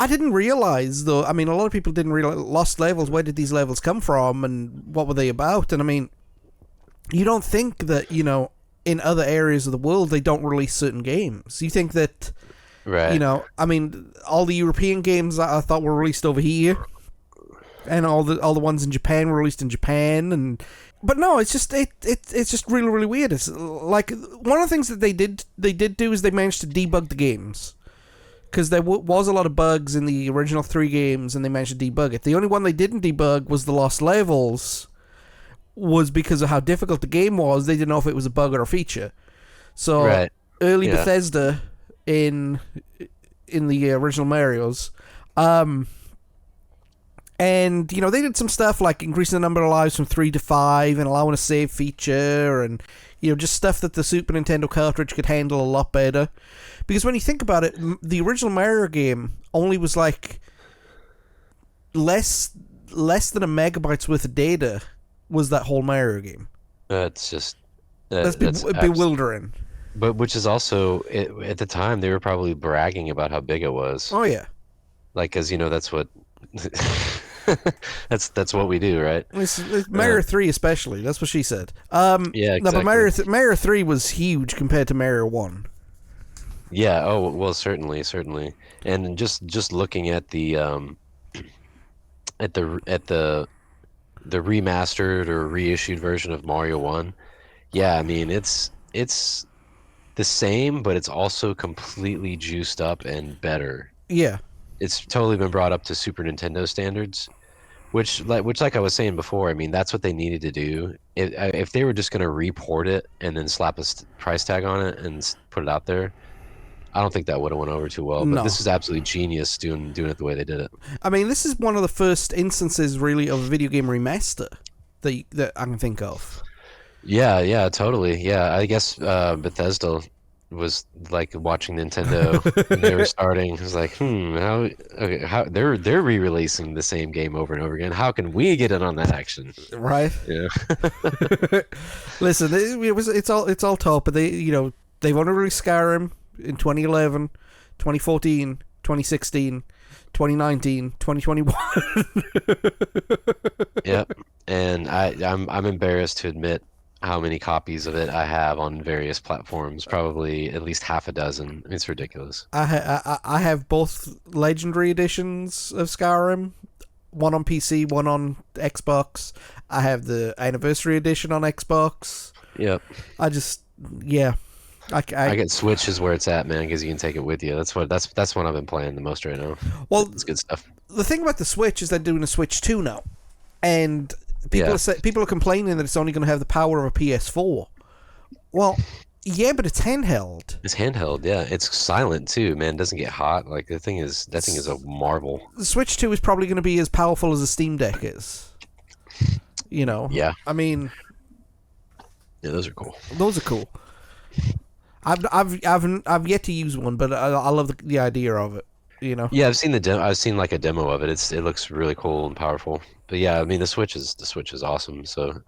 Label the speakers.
Speaker 1: I didn't realize, though. I mean, a lot of people didn't realize lost levels. Where did these levels come from, and what were they about? And I mean, you don't think that in other areas of the world they don't release certain games. You think that,
Speaker 2: Right.
Speaker 1: I mean, all the European games that I thought were released over here, and all the ones in Japan were released in Japan, but no, it's just it's just really, really weird. It's like one of the things that they did do is they managed to debug the games. Because there was a lot of bugs in the original 3 games, and they managed to debug it. The only one they didn't debug was the Lost Levels, was because of how difficult the game was. They didn't know if it was a bug or a feature. So early Bethesda in the original Mario's, and they did some stuff like increasing the number of lives from 3 to 5 and allowing a save feature, and just stuff that the Super Nintendo cartridge could handle a lot better. Because when you think about it, the original Mario game only was like less than a megabyte's worth of data was that whole Mario game.
Speaker 2: That's just
Speaker 1: that's bewildering.
Speaker 2: But which is also at the time they were probably bragging about how big it was.
Speaker 1: Oh yeah,
Speaker 2: like because that's what that's what we do, right?
Speaker 1: It's Mario 3 especially. That's what she said.
Speaker 2: Yeah, exactly.
Speaker 1: No, but Mario 3 was huge compared to Mario 1.
Speaker 2: Yeah. Oh well, certainly. And just looking at the remastered or reissued version of Mario 1, yeah, I mean it's the same, but it's also completely juiced up and better.
Speaker 1: Yeah.
Speaker 2: It's totally been brought up to Super Nintendo standards, which like I was saying before, I mean that's what they needed to do. If they were just going to report it and then slap a price tag on it and put it out there, I don't think that would have went over too well. But this is absolutely genius doing it the way they did it.
Speaker 1: I mean, this is one of the first instances really of a video game remaster that I can think of.
Speaker 2: Yeah, totally. Yeah, I guess Bethesda was like watching Nintendo when they were starting. It was like, how they're re-releasing the same game over and over again. How can we get in on that action?
Speaker 1: Right.
Speaker 2: Yeah.
Speaker 1: Listen, it's all talk, but they've only released Skyrim in 2011, 2014, 2016, 2019, 2021.
Speaker 2: Yep. And I'm embarrassed to admit how many copies of it I have on various platforms. Probably at least half a dozen. It's ridiculous.
Speaker 1: I have both Legendary editions of Skyrim, one on PC, one on Xbox. I have the Anniversary edition on Xbox.
Speaker 2: Yep.
Speaker 1: I
Speaker 2: get Switch is where it's at, man, because you can take it with you. That's what I've been playing the most right now.
Speaker 1: Well,
Speaker 2: it's good stuff.
Speaker 1: The thing about the Switch is they're doing a Switch 2 now, and people are complaining that it's only going to have the power of a PS4. Well, yeah, but it's handheld.
Speaker 2: It's handheld, yeah. It's silent too, man. It doesn't get hot. Like that thing is a marvel.
Speaker 1: The Switch 2 is probably going to be as powerful as a Steam Deck is.
Speaker 2: Yeah.
Speaker 1: I mean,
Speaker 2: yeah, those are cool.
Speaker 1: Those are cool. I've yet to use one, but I love the idea of it.
Speaker 2: Yeah, I've seen I've seen like a demo of it. It looks really cool and powerful. But yeah, I mean the Switch is awesome. So